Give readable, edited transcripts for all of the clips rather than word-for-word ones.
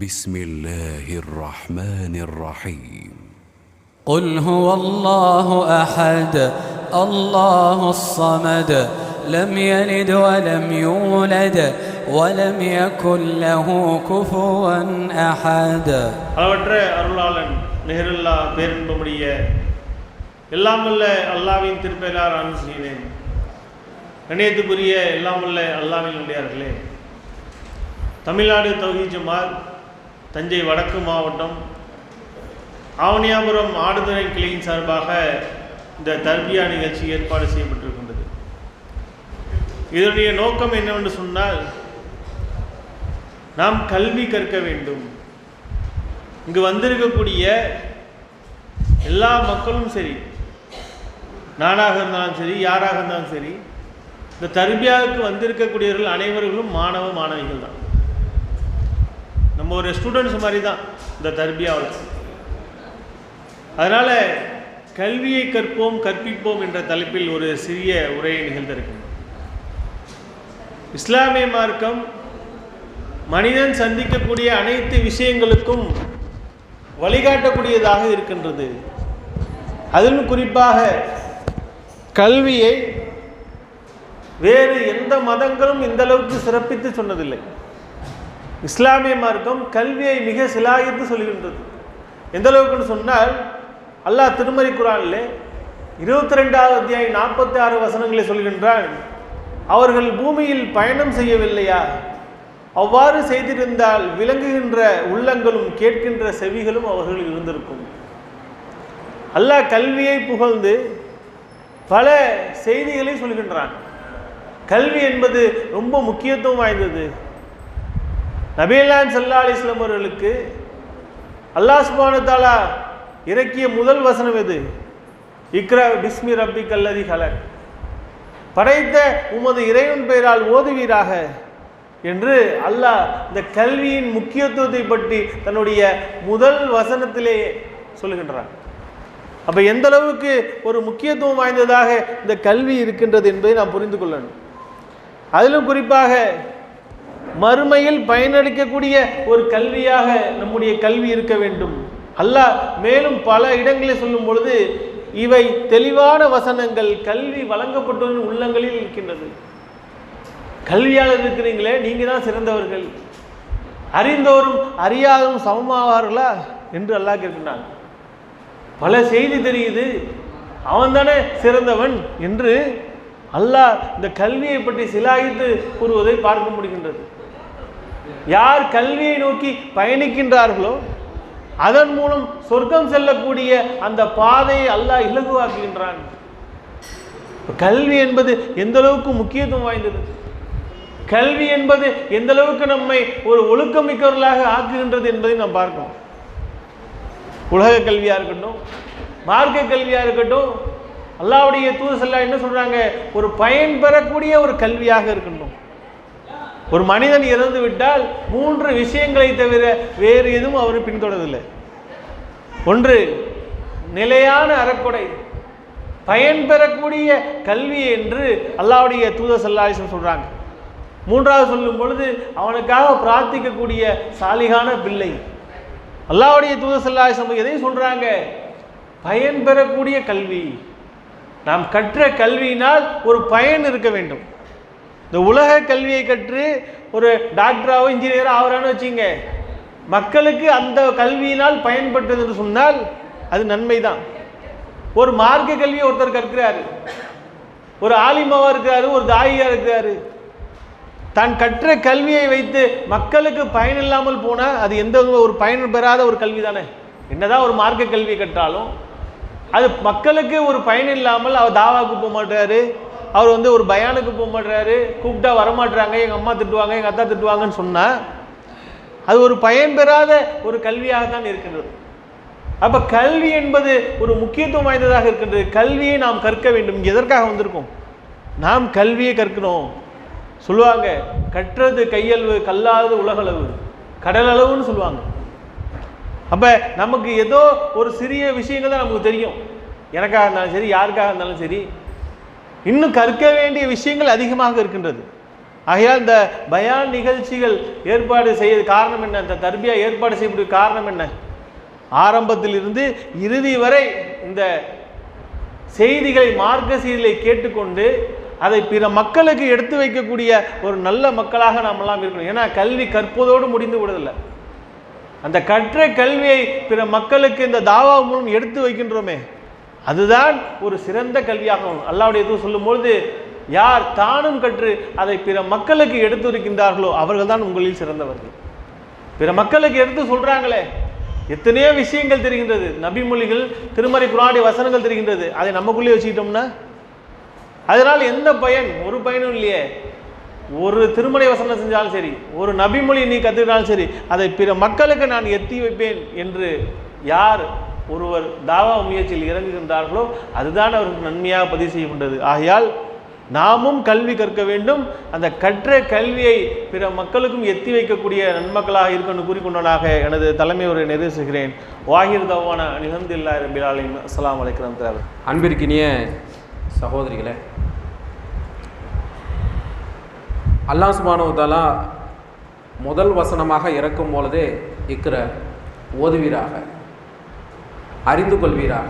بسم الله الرحمن الرحيم قل هو الله أحد الله الصمد لم يلد ولم يولد ولم يكن له كفوا أحد. அளவற்ற அருளாளன் நிகரில்லா பேரன்புடைய எல்லாம் வல்ல அல்லாஹ்வின் திருப்பெயரால் ஆரம்பம் செய்கிறேன். கண்ணியத்துக்குரிய எல்லாம் வல்ல அல்லாஹ்வின் அடியார்களே, தமிழ்நாடு தௌஹீத் ஜமாத் தஞ்சை வடக்கு மாவட்டம் ஆவணியாபுரம் ஆடுதுறை கிளையின் சார்பாக இந்த தர்பியா நிகழ்ச்சி ஏற்பாடு செய்யப்பட்டிருக்கின்றது. இதனுடைய நோக்கம் என்னவென்று சொன்னால், நாம் கல்வி கற்க வேண்டும். இங்கு வந்திருக்கக்கூடிய எல்லா மக்களும் சரி, நானாக இருந்தாலும் சரி, யாராக இருந்தாலும் சரி, இந்த தர்பியாவுக்கு வந்திருக்கக்கூடியவர்கள் அனைவர்களும் மாணவ மாணவிகள் தான். நம்ம ஒரு ஸ்டூடெண்ட்ஸ் மாதிரி தான் இந்த தர்பியாவில். அதனால் கல்வியை கற்போம் கற்பிப்போம் என்ற தலைப்பில் ஒரு சிறிய உரையை நிகழ்ந்திருக்கின்றோம். இஸ்லாமிய மார்க்கம் மனிதன் சந்திக்கக்கூடிய அனைத்து விஷயங்களுக்கும் வழிகாட்டக்கூடியதாக இருக்கின்றது. அதிலும் குறிப்பாக கல்வியை வேறு எந்த மதங்களும் இந்த அளவுக்கு சிறப்பித்து சொன்னதில்லை. இஸ்லாமிய மார்க்கம் கல்வியை மிக சிலாகித்து சொல்கின்றது. எந்த அளவுக்குன்னு சொன்னால், அல்லாஹ் திருமறை குர்ஆனிலே 22வது அத்தியாயம் 46 வசனங்களை சொல்கின்றான், அவர்கள் பூமியில் பயணம் செய்யவில்லையா? அவ்வாறு செய்திருந்தால் விளங்குகின்ற உள்ளங்களும் கேட்கின்ற செவிகளும் அவர்கள் இருந்திருக்கும். அல்லாஹ் கல்வியை புகழ்ந்து பல செய்திகளை சொல்கின்றான். கல்வி என்பது ரொம்ப முக்கியத்துவம் வாய்ந்தது. நபியல்லாஹ் ஸல்லல்லாஹு அலைஹி வஸல்லம் அவர்களுக்கு அல்லாஹ் சுப்ஹானஹு வ தஆலா இறக்கிய முதல் வசனம் எது? இக்ரா பிஸ்மி ரப்பிக்கல் லதீ ஹலக், படைத்த உமது இறைவன் பெயரால் ஓதுவீராக என்று அல்லாஹ் இந்த கல்வியின் முக்கியத்துவத்தை பற்றி தன்னுடைய முதல் வசனத்திலே சொல்லுகின்றான். அப்போ எந்த அளவுக்கு ஒரு முக்கியத்துவம் வாய்ந்ததாக இந்த கல்வி இருக்கின்றது என்பதை நாம் புரிந்து கொள்ளணும். அதிலும் குறிப்பாக மறுமையில் பயனளிக்கக்கூடிய ஒரு கல்வியாக நம்முடைய கல்வி இருக்க வேண்டும். அல்லாஹ் மேலும் பல இடங்களில் சொல்லும் பொழுது இவை தெளிவான வசனங்கள் கல்வி வழங்கப்பட்டவரின் உள்ளங்களில் இருக்கின்றது. கல்வியாளர் இருக்கிறீங்களே, நீங்க தான் சிறந்தவர்கள், அறிந்தோரும் அறியாதவரும் சமமாவார்களா என்று அல்லாஹ் கேட்கிறான். பல செய்தி தெரியுது, அவன் தானே சிறந்தவன் என்று அல்லாஹ் இந்த கல்வியை பற்றி சிலாகித்து கூறுவதை பார்க்க முடிகின்றது. யார் கல்வியை நோக்கி பயணிக்கின்றார்களோ அதன் மூலம் சொர்க்கம் செல்லக்கூடிய அந்த பாதையை அல்லாஹ் இலகுவாக்குகின்றான். கல்வி என்பது எந்த அளவுக்கு முக்கியத்துவம் வாய்ந்தது, கல்வி என்பது எந்த அளவுக்கு நம்மை ஒரு ஒழுக்கமிக்கவர்களாக ஆக்குகின்றது என்பதை நாம் பார்க்கணும். உலக கல்வியாக இருக்கட்டும், மார்க்க கல்வியாக இருக்கட்டும், அல்லாஹ்வுடைய தூதர் ஸல்லல்லாஹு என்ன சொல்றாங்க? ஒரு பயன் பெறக்கூடிய ஒரு கல்வியாக இருக்கணும். ஒரு மனிதன் இறந்து விட்டால் 3 விஷயங்களை தவிர வேறு எதுவும் அவர் பின்தொடரவில்லை. ஒன்று நிலையான அறக்கொடை, பயன் பெறக்கூடிய கல்வி என்று அல்லாஹ்வுடைய தூதர் ஸல்லல்லாஹு அலைஹி வஸல்லம் சொல்றாங்க. மூன்றாவது சொல்லும் பொழுது அவனுக்காக பிரார்த்திக்கக்கூடிய சாலிகான பிள்ளை. அல்லாஹ்வுடைய தூதர் ஸல்லல்லாஹு அலைஹி வஸல்லம் எதை சொல்றாங்க? பயன் பெறக்கூடிய கல்வி. நாம் கற்ற கல்வியினால் ஒரு பயன் இருக்க வேண்டும். இந்த உலக கல்வியை கற்று ஒரு டாக்டராகவோ இன்ஜினியரோ ஆகிறான்னு வச்சுங்க, மக்களுக்கு அந்த கல்வியினால் பயன்பட்டது என்று சொன்னால் அது நன்மை தான். ஒரு மார்க்க கல்வியை ஒருத்தர் கற்கிறாரு, ஒரு ஆலிமாவா இருக்கிறாரு, ஒரு தாயியா இருக்கிறாரு, தான் கற்ற கல்வியை வைத்து மக்களுக்கு பயன் இல்லாமல் போனால் அது எந்த ஒரு பயன் பெறாத ஒரு கல்வி தானே. என்னதான் ஒரு மார்க்க கல்வியை கற்றாலும் அது மக்களுக்கு ஒரு பயன் இல்லாமல் அவர் தாவாவுக்கு போக மாட்டாரு, அவர் ஒரு பயானுக்கு போக மாட்டாரு, கூப்பிட்டா வரமாட்டாங்க, எங்கள் அம்மா திட்டுவாங்க, எங்கள் அத்தா திட்டுவாங்கன்னு சொன்னால் அது ஒரு பயன் பெறாத ஒரு கல்வியாகத்தான் இருக்கின்றது. அப்போ கல்வி என்பது ஒரு முக்கியத்துவம் வாய்ந்ததாக இருக்கின்றது. கல்வியை நாம் கற்க வேண்டும். இங்கே எதற்காக வந்திருக்கோம்? நாம் கல்வியை கற்கணும். சொல்லுவாங்க, கற்றது கையளவு கல்லாதது உலகளவு கடலளவுன்னு சொல்லுவாங்க. அப்போ நமக்கு ஏதோ ஒரு சிறிய விஷயங்கள் தான் நமக்கு தெரியும். எனக்காக இருந்தாலும் சரி, யாருக்காக இருந்தாலும் சரி, இன்னும் கற்க வேண்டிய விஷயங்கள் அதிகமாக இருக்கின்றது. ஆகையால் இந்த பயான் நிகழ்ச்சிகள் ஏற்பாடு செய்ய காரணம் என்ன? இந்த தர்பியா ஏற்பாடு செய்யக்கூடிய காரணம் என்ன? ஆரம்பத்திலிருந்து இறுதி வரை இந்த செய்திகளை, மார்க்க செய்திகளை கேட்டுக்கொண்டு அதை பிற மக்களுக்கு எடுத்து வைக்கக்கூடிய ஒரு நல்ல மக்களாக நாம் எல்லாம் இருக்கணும். ஏன்னா கல்வி கற்பதோடு முடிந்து விடுதில்லை. அந்த கற்ற கல்வியை பிற மக்களுக்கு இந்த தாவா மூலம் எடுத்து வைக்கின்றோமே, அதுதான் ஒரு சிறந்த கல்வியாகும். அல்லாஹ்வுடைய தூதர் சொல்லும்பொழுது, யார் தானும் கற்று அதை பிற மக்களுக்கு எடுத்து வைக்கின்றார்களோ அவர்கள் தான் உங்களில் சிறந்தவர்கள். பிற மக்களுக்கு எடுத்து சொல்றாங்களே, எத்தனையோ விஷயங்கள் தெரிகின்றது, நபிமொழிகள், திருமறை குர்ஆனுடைய வசனங்கள் தெரிகின்றது. அதை நமக்குள்ளே வச்சுக்கிட்டோம்னா அதனால் எந்த பயன்? ஒரு பயனும் இல்லையே. ஒரு திருமறை வசனம் செஞ்சாலும் சரி, ஒரு நபிமொழி நீ கற்றுக்கிட்டாலும் சரி, அதை பிற மக்களுக்கு நான் எத்தி வைப்பேன் என்று யார் ஒருவர் தாவா முயற்சியில் இறங்குகின்றார்களோ அதுதான் அவருக்கு நன்மையாக பதிவு செய்யப்பட்டது. ஆகையால் நாமும் கல்வி கற்க வேண்டும். அந்த கற்ற கல்வியை பிற மக்களுக்கும் எத்தி வைக்கக்கூடிய நன்மக்களாக இருக்கணும்னு கூறிக்கொண்டவனாக எனது தலைமை உரை நிறைவு செய்கிறேன். வாஹிர் தவான அல்ஹம்துலில்லாஹி ரப்பில் ஆலமீன். அஸ்ஸலாமு அலைக்கும். அன்பிற்கினிய சகோதரிகளே, அல்லாஹ் சுப்ஹானஹு வ தஆலா முதல் வசனமாக இறக்கும் பொழுதே இக்ர, ஓதுவீராக, அறிந்து கொள்வீராக,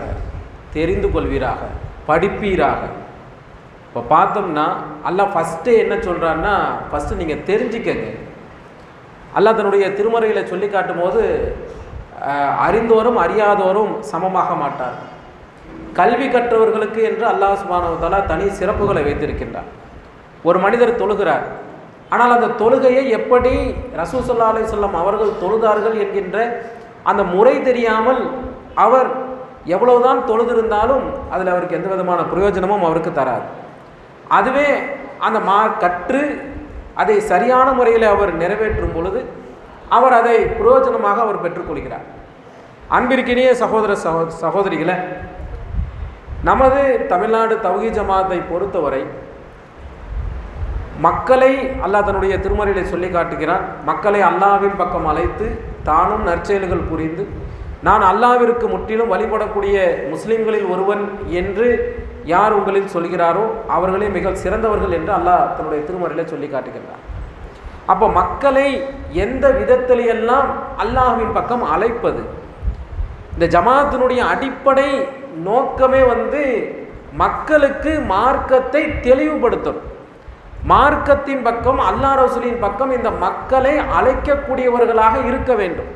தெரிந்து கொள்வீராக, படிப்பீராக. இப்போ பார்த்தோம்னா அல்லாஹ் ஃபஸ்ட்டு என்ன சொல்கிறான்னா, ஃபஸ்ட்டு நீங்கள் தெரிஞ்சுக்கங்க. அல்லாஹ் தன்னுடைய திருமறையில் சொல்லி காட்டும் போது அறிந்தோரும் அறியாதோரும் சமமாக மாட்டார். கல்வி கற்றவர்களுக்கு என்று அல்லாஹ் சுப்ஹானஹு வ தஆலா தனி சிறப்புகளை வைத்திருக்கின்றார். ஒரு மனிதர் தொழுகிறார், ஆனால் அந்த தொழுகையை எப்படி ரசூல் ஸல்லல்லாஹு அலைஹி வஸல்லம் அவர்கள் தொழுதார்கள் என்கின்ற அந்த முறை தெரியாமல் அவர் எவ்வளவுதான் தொழுதிருந்தாலும் அதில் அவருக்கு எந்த விதமான பிரயோஜனமும் அவருக்கு தராது. அதுவே அந்த கற்று அதை சரியான முறையில் அவர் நிறைவேற்றும் பொழுது அவர் அதை பிரயோஜனமாக அவர் பெற்றுக்கொள்கிறார். அன்பிற்கினிய சகோதரிகளை, நமது தமிழ்நாடு தௌஹீத் ஜமாத்தை பொறுத்தவரை மக்களை அல்லாஹ் தன்னுடைய திருமறையிலே சொல்லி காட்டுகிறான். மக்களை அல்லாஹ்வின் பக்கம் அழைத்து தானும் நற்செயல்கள் புரிந்து நான் அல்லாஹ்விற்கு முற்றிலும் வழிபடக்கூடிய முஸ்லிம்களில் ஒருவன் என்று யார் உங்களில் சொல்கிறாரோ அவர்களே மிக சிறந்தவர்கள் என்று அல்லாஹ் தன்னுடைய திருமறையிலே சொல்லி காட்டுகிறார். அப்போ மக்களை எந்த விதத்திலையெல்லாம் அல்லாஹ்வின் பக்கம் அழைப்பது, இந்த ஜமாத்தினுடைய அடிப்படை நோக்கமே மக்களுக்கு மார்க்கத்தை தெளிவுபடுத்தணும். மார்க்கத்தின் பக்கம், அல்லாஹ் ரசூலின் பக்கம் இந்த மக்களை அழைக்கக்கூடியவர்களாக இருக்க வேண்டும்.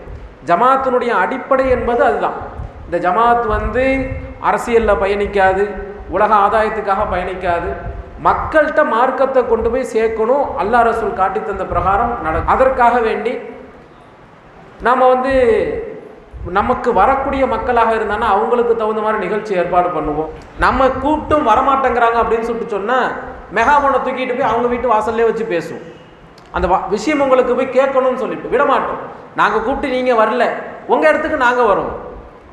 ஜமாத்தினுடைய அடிப்படை என்பது அதுதான். இந்த ஜமாத் அரசியலில் பயணிக்காது, உலக ஆதாயத்துக்காக பயணிக்காது. மக்கள்கிட்ட மார்க்கத்தை கொண்டு போய் சேர்க்கணும். அல்லாஹ் ரசூல் காட்டி தந்த பிரகாரம் நடக்கும். அதற்காக வேண்டி நாம் நமக்கு வரக்கூடிய மக்களாக இருந்தானா அவங்களுக்கு தகுந்த மாதிரி நிகழ்ச்சி ஏற்பாடு பண்ணுவோம். நம்ம கூப்பிட்டும் வரமாட்டேங்கிறாங்க அப்படின்னு சொல்லிட்டு சொன்னால் மெகாபோனை தூக்கிட்டு போய் அவங்க வீட்டு வாசல்லே வச்சு பேசுவோம். அந்த விஷயம் உங்களுக்கு போய் கேட்கணும்னு சொல்லிட்டு விட மாட்டோம். நாங்கள் கூப்பிட்டு நீங்கள் வரல, உங்கள் இடத்துக்கு நாங்கள் வரோம்.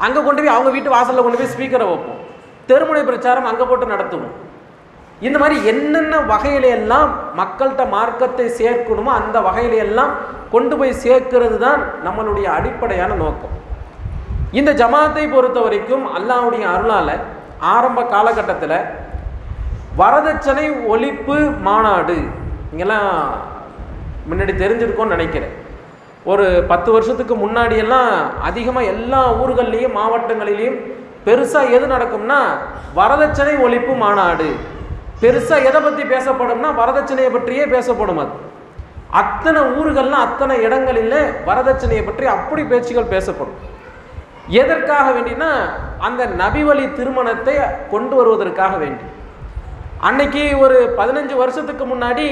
அங்கே கொண்டு போய் அவங்க வீட்டு வாசலில் கொண்டு போய் ஸ்பீக்கரை வைப்போம். தெருமுனை பிரச்சாரம் அங்கே போட்டு நடத்துவோம். இந்த மாதிரி என்னென்ன வகையிலையெல்லாம் மக்கள்கிட்ட மார்க்கத்தை சேர்க்கணுமோ அந்த வகையிலையெல்லாம் கொண்டு போய் சேர்க்கிறது தான் நம்மளுடைய அடிப்படையான நோக்கம். இந்த ஜமாத்தை பொறுத்த வரைக்கும் அல்லாஹ்வுடைய அருளால் ஆரம்ப காலகட்டத்தில் வரதட்சணை ஒழிப்பு மாநாடு இங்கெல்லாம் முன்னாடி தெரிஞ்சிருக்கோன்னு நினைக்கிறேன். ஒரு 10 வருஷத்துக்கு முன்னாடியெல்லாம் அதிகமாக எல்லா ஊர்கள்லேயும் மாவட்டங்களிலையும் பெருசாக எது நடக்கும்னா வரதட்சணை ஒழிப்பு மாநாடு. பெருசாக எதை பற்றி பேசப்படும்னா வரதட்சணையை பற்றியே பேசப்படும். அது அத்தனை ஊர்கள்லாம் அத்தனை இடங்களில் வரதட்சணையை பற்றி அப்படி பேச்சுகள் பேசப்படும். எதற்காக வேண்டினா அந்த நபி வழி திருமணத்தை கொண்டு வருவதற்காக வேண்டி. அன்னைக்கு ஒரு 15 வருஷத்துக்கு முன்னாடி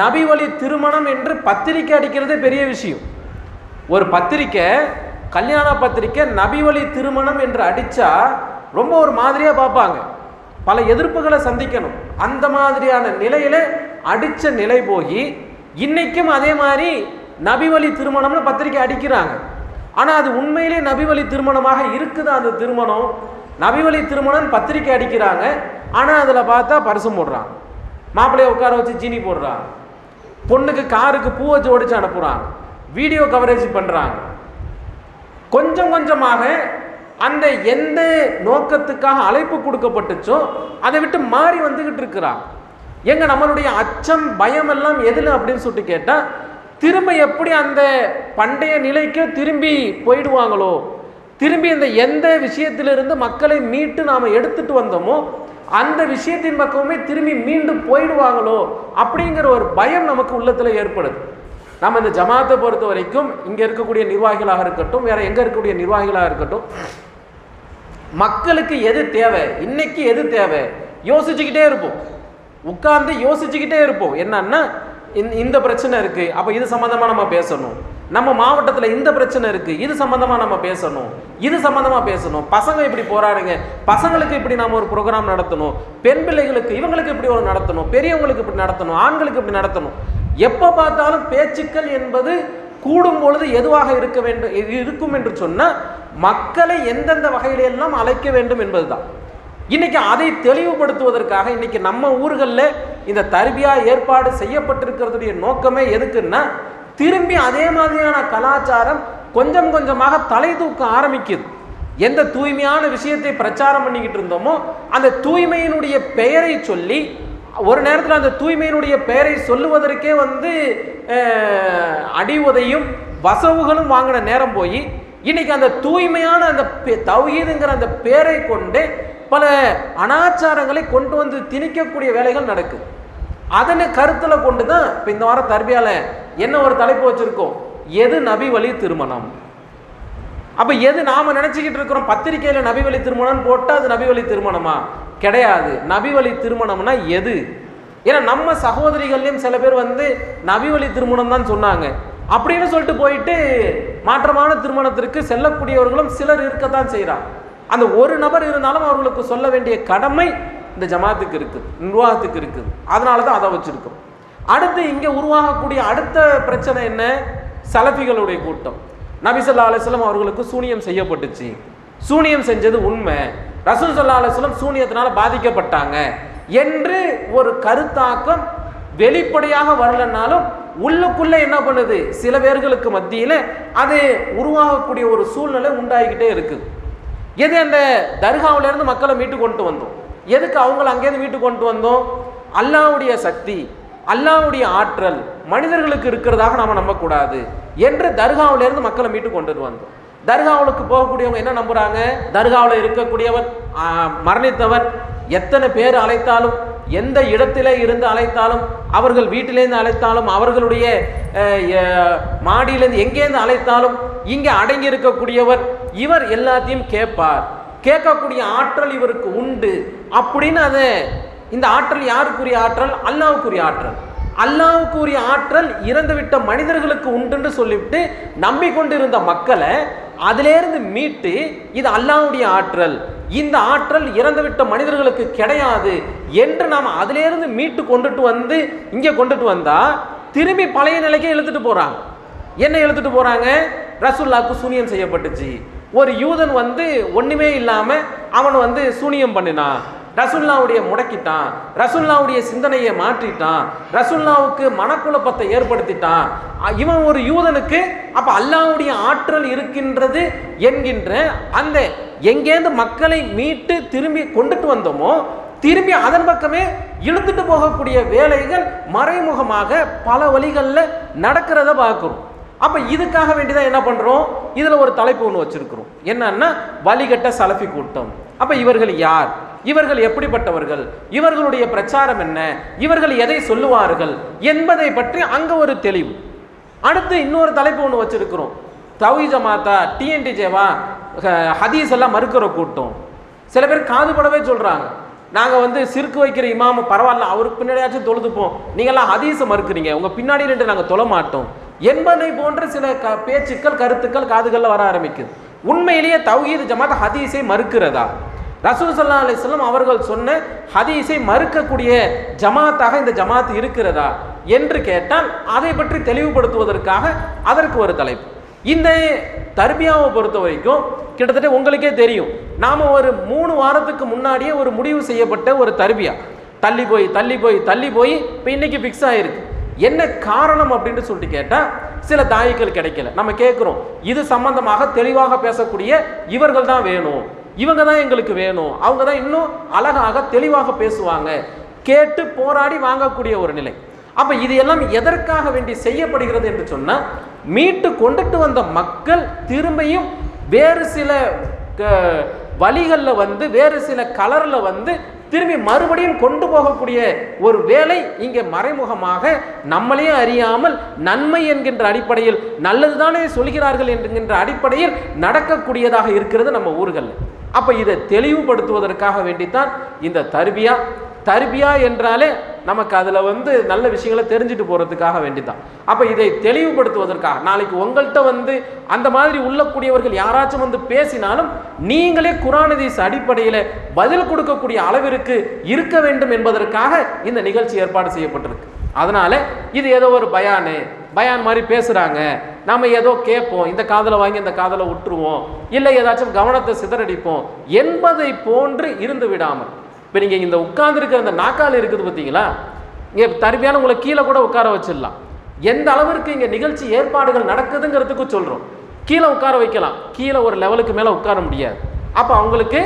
நபி வழி திருமணம் என்று பத்திரிக்கை அடிக்கிறதே பெரிய விஷயம். ஒரு பத்திரிக்கை, கல்யாண பத்திரிக்கை நபி வழி திருமணம் என்று அடித்தா ரொம்ப ஒரு மாதிரியாக பார்ப்பாங்க, பல எதிர்ப்புகளை சந்திக்கணும். அந்த மாதிரியான நிலையில அடித்த நிலை போய் இன்னைக்கும் அதே மாதிரி நபி வழி திருமணம்னு பத்திரிக்கை அடிக்கிறாங்க. ஆனால் அது உண்மையிலே நபி வழி திருமணமாக இருக்குது. அந்த திருமணம் நபி வழி திருமணம் பத்திரிக்கை அடிக்கிறாங்க. ஆனால் அதில் பார்த்தா பரிசம் போடுறாங்க, மாப்பிள்ளையை உட்கார வச்சு ஜீனி போடுறாங்க, பொண்ணுக்கு காருக்கு பூ வச்சு ஓடிச்சு அனுப்புகிறாங்க, வீடியோ கவரேஜ் பண்ணுறாங்க. கொஞ்சம் கொஞ்சமாக அந்த எந்த நோக்கத்துக்காக அழைப்பு கொடுக்கப்பட்டுச்சோ அதை விட்டு மாறி வந்துக்கிட்டு இருக்கிறாங்க. எங்க நம்மளுடைய அச்சம் பயம் எல்லாம் எதுல அப்படின்னு சொல்லிட்டு கேட்டா, திரும்ப எப்படி அந்த பண்டைய நிலைக்கு திரும்பி போயிடுவாங்களோ, திரும்பி இந்த எந்த விஷயத்திலிருந்து மக்களை மீட்டு நாம எடுத்துட்டு வந்தோமோ அந்த விஷயத்தின் பக்கமே திரும்பி மீண்டும் போயிடுவாங்களோ அப்படிங்கிற ஒரு பயம் நமக்கு உள்ளத்துல ஏற்படுது. நம்ம இந்த ஜமாத்தை பொறுத்த வரைக்கும் இங்க இருக்கக்கூடிய நிர்வாகிகளாக இருக்கட்டும், வேற எங்க இருக்கக்கூடிய நிர்வாகிகளாக இருக்கட்டும், மக்களுக்கு எது தேவை, இன்னைக்கு எது தேவை யோசிச்சுக்கிட்டே இருப்போம். உட்கார்ந்து யோசிச்சுக்கிட்டே இருப்போம். என்னன்னா இந்த பிரச்சனை இருக்கு, அப்ப இது சம்பந்தமா நம்ம பேசணும். நம்ம மாவட்டத்தில் இந்த பிரச்சனை இருக்கு, இது சம்பந்தமா நம்ம பேசணும், இது சம்பந்தமா பேசணும். பசங்க இப்படி போராடுங்க, பசங்களுக்கு இப்படி நாம ஒரு ப்ரோக்ராம் நடத்தணும், பெண் பிள்ளைகளுக்கு இவங்களுக்கு இப்படி ஒரு நடத்தணும், பெரியவங்களுக்கு இப்படி நடத்தணும், ஆண்களுக்கு இப்படி நடத்தணும். எப்ப பார்த்தாலும் பேச்சுக்கள் என்பது கூடும் பொழுது எதுவாக இருக்க வேண்டும் இருக்கும் என்று சொன்னா, மக்களை எந்தெந்த வகையிலெல்லாம் அழைக்க வேண்டும் என்பதுதான். இன்னைக்கு அதை தெளிவுபடுத்துவதற்காக இன்னைக்கு நம்ம ஊர்களில் இந்த தர்பியா ஏற்பாடு செய்யப்பட்டிருக்கிறதுடைய நோக்கமே எதுக்குன்னா, திரும்பி அதே மாதிரியான கலாச்சாரம் கொஞ்சம் கொஞ்சமாக தலை தூக்க ஆரம்பிக்குது. எந்த தூய்மையான விஷயத்தை பிரச்சாரம் பண்ணிக்கிட்டு இருந்தோமோ அந்த தூய்மையினுடைய பெயரை சொல்லி, ஒரு நேரத்தில் அந்த தூய்மையினுடைய பெயரை சொல்லுவதற்கே அடி உதையும் வசவுகளும் வாங்கின நேரம் போய், இன்னைக்கு அந்த தூய்மையான அந்த தௌஹீதுங்கிற அந்த பேரை கொண்டு பல அனாச்சாரங்களை கொண்டு வந்து திணிக்கக்கூடிய வேலைகள் நடக்குது. அதனை கருத்துல கொண்டுதான் இப்ப இந்த வாரம் தர்பியால என்ன ஒரு தலைப்பு வச்சிருக்கோம், எது நபி வழி திருமணம். அப்ப எது நாம நினைச்சுக்கிட்டு இருக்கிறோம், பத்திரிகையில நபி வழி திருமணம் போட்டா அது நபி வழி திருமணமா? கிடையாது. நபி வழி திருமணம்னா எது? ஏன்னா நம்ம சகோதரிகள்லயும் சில பேர் நபி வழி திருமணம் தான் சொன்னாங்க அப்படின்னு சொல்லிட்டு போயிட்டு மாற்றமான திருமணத்திற்கு செல்லக்கூடியவர்களும் சிலர் இருக்கத்தான் செய்யறாங்க. அந்த ஒரு நபர் இருந்தாலும் அவர்களுக்கு சொல்ல வேண்டிய கடமை இந்த ஜமாத்துக்கு இருக்குது, நிர்வாகத்துக்கு இருக்குது. அதனால தான் அதை வச்சிருக்கோம். அடுத்து இங்கே உருவாகக்கூடிய அடுத்த பிரச்சனை என்ன? சலஃபிகளுடைய கூட்டம். நபி ஸல்லல்லாஹு அலைஹி வஸல்லம் அவர்களுக்கு சூனியம் செய்யப்பட்டுச்சு, சூனியம் செஞ்சது உண்மை, ரசூல் ஸல்லல்லாஹு அலைஹி வஸல்லம் சூனியத்தினால பாதிக்கப்பட்டாங்க என்று ஒரு கருத்தாக்கம் வெளிப்படையாக வரலனாலும் உள்ளுக்குள்ள என்ன பண்ணுது, சில பேர்களுக்கு மத்தியில அது உருவாகக்கூடிய ஒரு சூழ்நிலை உண்டாகிக்கிட்டே இருக்குது. எது அந்த தர்காவில இருந்து மக்களை மீட்டு கொண்டு வந்தோம். எதுக்கு அவங்களை அங்கேயிருந்து மீட்டு கொண்டு வந்தோம்? அல்லாஹ்வுடைய சக்தி, அல்லாஹ்வுடைய ஆற்றல் மனிதர்களுக்கு இருக்கிறதாக நாம நம்பக்கூடாது என்று தர்காவில இருந்து மக்களை மீட்டு கொண்டு வந்தோம். தர்காவுக்கு போகக்கூடியவங்க என்ன நம்புறாங்க? தர்காவில் இருக்கக்கூடியவர் மரணித்தவர் எத்தனை பேர் அழைத்தாலும், எந்த இடத்திலே இருந்து அழைத்தாலும், அவர்கள் வீட்டிலேருந்து அழைத்தாலும், அவர்களுடைய மாடியிலேருந்து எங்கேருந்து அழைத்தாலும் இங்கே அடங்கி இருக்கக்கூடியவர், இவர் எல்லாத்தையும் கேட்பார், கேட்கக்கூடிய ஆற்றல் இவருக்கு உண்டு அப்படின்னு. அதை இந்த ஆற்றல் யாருக்குரிய ஆற்றல்? அல்லாஹ்வுக்குரிய ஆற்றல். அல்லாஹ்வுக்குரிய ஆற்றல் இறந்துவிட்ட மனிதர்களுக்கு உண்டுன்னு சொல்லிவிட்டு நம்பிக்கொண்டிருந்த மக்களை அதிலிருந்து மீட்டு, இது அல்லாஹ்வுடைய ஆற்றல், இந்த ஆற்றல் இறந்துவிட்ட மனிதர்களுக்கு கிடையாது என்று நாம் அதிலிருந்து மீட்டு கொண்டுட்டு இங்கே கொண்டுட்டு வந்தா திரும்பி பழைய நிலைக்கே இழுத்துட்டு போறாங்க. என்ன இழுத்துட்டு போறாங்க? ரசூலுல்லாஹ்க்கு சூனியம் செய்யப்பட்டுச்சு, ஒரு யூதன் ஒண்ணுமே இல்லாம அவன் சூனியம் பண்ணினான், ரசூலுல்லாஹ்வுடைய முடக்கிட்டான், ரசூலுல்லாஹ்வுடைய சிந்தனையை மாற்றிட்டான், ரசூலுல்லாஹ்வுக்கு மனக்குழப்பத்தை ஏற்படுத்திட்டான். இவன் ஒரு யூதனுக்கு அப்ப அல்லாஹ்வுடைய ஆற்றல் இருக்கின்றது என்கின்ற அந்த எங்கேருந்து மக்களை மீட்டு திரும்பி கொண்டுட்டு வந்தோமோ திரும்பி அதன் பக்கமே இழுத்துட்டு போகக்கூடிய வேலைகள் மறைமுகமாக பல வழிகளில் நடக்கிறத பார்க்கிறோம். அப்ப இதுக்காக வேண்டிதான் என்ன பண்றோம்? இதுல ஒரு தலைப்பு ஒன்று வச்சிருக்கிறோம். என்னன்னா வழிகட்ட சலஃபி கூட்டம். அப்ப இவர்கள் யார், இவர்கள் எப்படிப்பட்டவர்கள், இவர்களுடைய பிரச்சாரம் என்ன, இவர்கள் எதை சொல்லுவார்கள் என்பதை பற்றி அங்க ஒரு தெளிவு. அடுத்து இன்னொரு தலைப்பு ஒன்று வச்சிருக்கிறோம். தௌஹீத் ஜமாத்தா, டிஎன்டிஜேவா, ஹதீஸ் எல்லாம் மறுக்கிற கூட்டம். சில பேர் காதுபடவே சொல்றாங்க, நாங்க சிறுக்கு வைக்கிற இமாம பரவாயில்ல, அவருக்கு பின்னாடியாச்சும் தொழுதுப்போம், நீங்கெல்லாம் ஹதீஸை மறுக்கிறீங்க, உங்க பின்னாடி நின்று நாங்க தொழ மாட்டோம் என்பதை போன்ற சில பேச்சுக்கள் கருத்துக்கள் காதுகளில் வர ஆரம்பிக்குது. உண்மையிலேயே தௌஹீத் ஜமாத் ஹதீஸை மறுக்கிறதா? ரசூல் ஸல்லல்லாஹு அலைஹி வஸல்லம் அவர்கள் சொன்ன ஹதீஸை மறுக்கக்கூடிய ஜமாத்தாக இந்த ஜமாத் இருக்கிறதா என்று கேட்டால் அதை பற்றி தெளிவுபடுத்துவதற்காக அதற்கு ஒரு தலைப்பு. இந்த தர்பியாவை பொறுத்த வரைக்கும் கிட்டத்தட்ட உங்களுக்கே தெரியும், நாம ஒரு 3 வாரத்துக்கு முன்னாடியே ஒரு முடிவு செய்யப்பட்ட ஒரு தர்பியா தள்ளி போய் இப்போ இன்னைக்கு ஃபிக்ஸ் ஆயிருக்கு. என்ன காரணம் அப்படின்னு சொல்லிட்டு கேட்டா, சில தாயிகள் கிடைக்கல. நம்ம கேட்கிறோம், இது சம்பந்தமாக தெளிவாக பேசக்கூடிய இவர்கள் தான் வேணும், இவங்க தான் எங்களுக்கு வேணும், அவங்க தான் இன்னும் அழகாக தெளிவாக பேசுவாங்க, கேட்டு போராடி வாங்கக்கூடிய ஒரு நிலை. அப்ப இது எல்லாம் எதற்காக வேண்டி செய்யப்படுகிறது என்று சொன்னா, மீட்டு கொண்டுட்டு வந்த மக்கள் திரும்பியும் வேறு சில வழிகளில் வந்து வேறு சில கலர்ல வந்து திரும்பி மறுபடியும் கொண்டு போகக்கூடிய ஒரு வேலை இங்கே மறைமுகமாக நம்மளே அறியாமல் நன்மை என்கின்ற அடிப்படையில், நல்லதுதானே சொல்கிறார்கள் என்கின்ற அடிப்படையில் நடக்கக்கூடியதாக இருக்கிறது நம்ம ஊர்கள். அப்ப இதை தெளிவுபடுத்துவதற்காக வேண்டித்தான் இந்த தர்பியா என்றாலே நமக்கு அதில் வந்து நல்ல விஷயங்களை தெரிஞ்சுட்டு போகிறதுக்காக வேண்டிதான். அப்போ இதை தெளிவுபடுத்துவதற்காக, நாளைக்கு உங்கள்கிட்ட வந்து அந்த மாதிரி உள்ளக்கூடியவர்கள் யாராச்சும் வந்து பேசினாலும் நீங்களே குர்ஆன் ஹதீஸ் அடிப்படையில் பதில் கொடுக்கக்கூடிய அளவிற்கு இருக்க வேண்டும் என்பதற்காக இந்த நிகழ்ச்சி ஏற்பாடு செய்யப்பட்டிருக்கு. அதனால இது ஏதோ ஒரு பயான் மாதிரி பேசுகிறாங்க, நம்ம ஏதோ கேட்போம், இந்த காதில் வாங்கி இந்த காதில் விட்டுருவோம், இல்லை ஏதாச்சும் கவனத்தை சிதறடிப்போம் என்பதை போன்று இருந்து விடாமல், இப்போ நீங்கள் இந்த உட்கார்ந்துருக்கிற அந்த நாக்கால் இருக்குது பார்த்தீங்களா, இங்கே தர்பியான உங்களை கீழே கூட உட்கார வச்சிடலாம். எந்த அளவிற்கு இங்கே நிகழ்ச்சி ஏற்பாடுகள் நடக்குதுங்கிறதுக்கு சொல்கிறோம். கீழே உட்கார வைக்கலாம், கீழே ஒரு லெவலுக்கு மேலே உட்கார முடியாது. அப்போ அவங்களுக்கு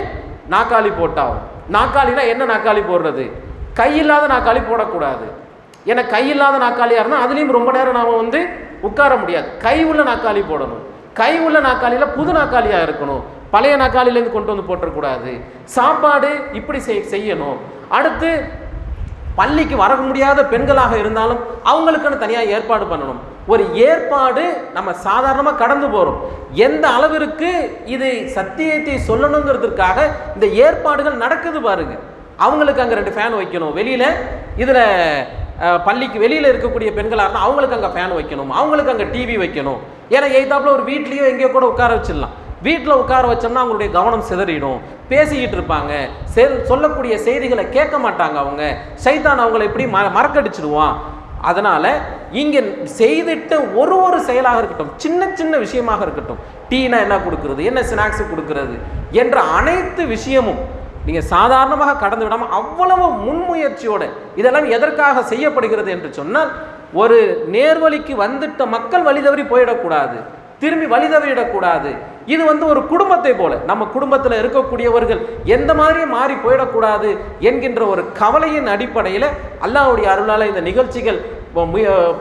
நாக்காளி போட்டாகும். நாக்காளினா என்ன நாக்காளி போடுறது? கையில்லாத நாக்காளி போடக்கூடாது. ஏன்னா கையில்லாத நாக்காளியாக இருந்தால் அதுலேயும் ரொம்ப நேரம் நாம் வந்து உட்கார முடியாது. கை உள்ள நாக்காளி போடணும். கை உள்ள நாக்காளியில் புது நாக்காளியாக இருக்கணும், பழைய நாக்காளிலேருந்து கொண்டு வந்து போட்டக்கூடாது. சாப்பாடு இப்படி செய்யணும். அடுத்து பள்ளிக்கு வர முடியாத பெண்களாக இருந்தாலும் அவங்களுக்குன்னு தனியாக ஏற்பாடு பண்ணணும். ஒரு ஏற்பாடு நம்ம சாதாரணமாக கடந்து போகிறோம். எந்த அளவிற்கு இது சத்தியத்தை சொல்லணுங்கிறதுக்காக இந்த ஏற்பாடுகள் நடக்குது பாருங்க. அவங்களுக்கு அங்கே 2 ஃபேன் வைக்கணும், வெளியில் இதில் பள்ளிக்கு வெளியில் இருக்கக்கூடிய பெண்களாக இருந்தால் அவங்களுக்கு அங்கே ஃபேன் வைக்கணும், அவங்களுக்கு அங்கே டிவி வைக்கணும். ஏன்னா எய்தாப்புல ஒரு வீட்லேயோ எங்கேயோ கூட உட்கார வச்சிடலாம். வீட்டில் உட்கார வச்சோம்னா அவங்களுடைய கவனம் சிதறிடும், பேசிக்கிட்டு இருப்பாங்க, சொல்லக்கூடிய செய்திகளை கேட்க மாட்டாங்க. அவங்க சைத்தான் அவங்களை எப்படி மறக்கடிச்சிடுவான். அதனால இங்கே செய்திட்ட ஒரு செயலாக இருக்கட்டும், சின்ன விஷயமாக இருக்கட்டும், டீனா என்ன கொடுக்கறது, என்ன ஸ்நாக்ஸ் கொடுக்கறது என்ற அனைத்து விஷயமும் நீங்கள் சாதாரணமாக கடந்து விடாமல் அவ்வளவு முன்முயற்சியோடு இதெல்லாம் எதற்காக செய்யப்படுகிறது என்று சொன்னால், ஒரு நேர்வழிக்கு வந்துட்ட மக்கள் வழி தவறி போயிடக்கூடாது, திரும்பி வழி தவறிடக்கூடாது. இது வந்து ஒரு குடும்பத்தை போல, நம்ம குடும்பத்தில் இருக்கக்கூடியவர்கள் எந்த மாதிரி மாறி போயிடக்கூடாது என்கின்ற ஒரு கவலையின் அடிப்படையில் அல்லாஹ்வுடைய அருளால் இந்த நிகழ்ச்சிகள்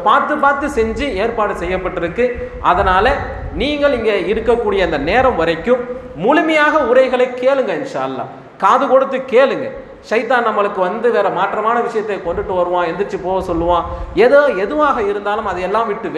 பார்த்து செஞ்சு ஏற்பாடு செய்யப்பட்டிருக்கு. அதனால நீங்கள் இங்கே இருக்கக்கூடிய அந்த நேரம் வரைக்கும் முழுமையாக உரைகளை கேளுங்க. இன்ஷா அல்லாஹ் காது கொடுத்து கேளுங்க. ஷைத்தான் நம்மளுக்கு வந்து வேற மாற்றமான விஷயத்தை கொண்டுட்டு வருவான், எந்திரிச்சு போக சொல்லுவான். எதுவாக இருந்தாலும் அதையெல்லாம் விட்டு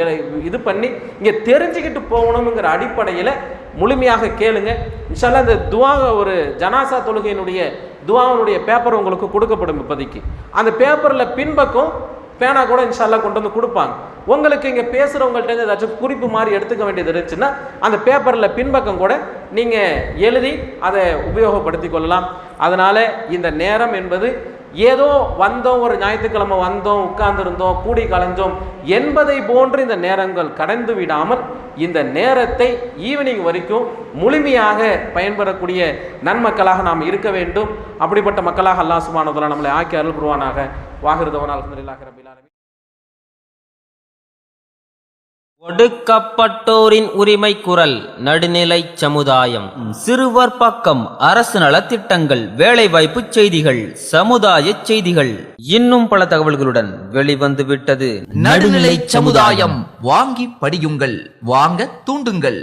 இது பண்ணி இங்கே தெரிஞ்சுக்கிட்டு போகணுங்கிற அடிப்படையில் முழுமையாக கேளுங்க. இன்ஷா அல்லாஹ் இந்த துவா, ஒரு ஜனாசா தொழுகையினுடைய துவாவினுடைய பேப்பர் உங்களுக்கு கொடுக்கப்படும். இப்போதைக்கு அந்த பேப்பரில் பின்பக்கம் பேனா கூட இன்ஷா அல்லாஹ் கொண்டு வந்து கொடுப்பாங்க. உங்களுக்கு இங்கே பேசுகிறவங்கள்ட்ட ஏதாச்சும் குறிப்பு மாதிரி எடுத்துக்க வேண்டியது இருந்துச்சுன்னா அந்த பேப்பரில் பின்பக்கம் கூட நீங்கள் எழுதி அதை உபயோகப்படுத்தி கொள்ளலாம். அதனால் இந்த நேரம் என்பது ஏதோ வந்தோம், ஒரு ஞாயிற்றுக்கிழமை வந்தோம், உட்கார்ந்துருந்தோம், கூடி கலைஞ்சோம் என்பதை போன்று இந்த நேரங்கள் கடந்து விடாமல் இந்த நேரத்தை ஈவினிங் வரைக்கும் முழுமையாக பயன்பெறக்கூடிய நன்மக்களாக நாம் இருக்க வேண்டும். அப்படிப்பட்ட மக்களாக அல்லாஹ் சுப்ஹானஹு வ தஆலா நம்மளை ஆக்கி அருள் புரிவானாக. வாஹிருதவானா அல்ஹம்துலில்லாஹி ரப்பில் ஆலமீன். ஒடுக்கப்பட்டோரின் உரிமை குரல் நடுநிலை சமுதாயம். சிறுவர் பக்கம், அரசு நலத்திட்டங்கள், வேலைவாய்ப்பு செய்திகள், சமுதாய செய்திகள், இன்னும் பல தகவல்களுடன் வெளிவந்து விட்டது நடுநிலை சமுதாயம். வாங்கி படியுங்கள், வாங்க தூண்டுங்கள்.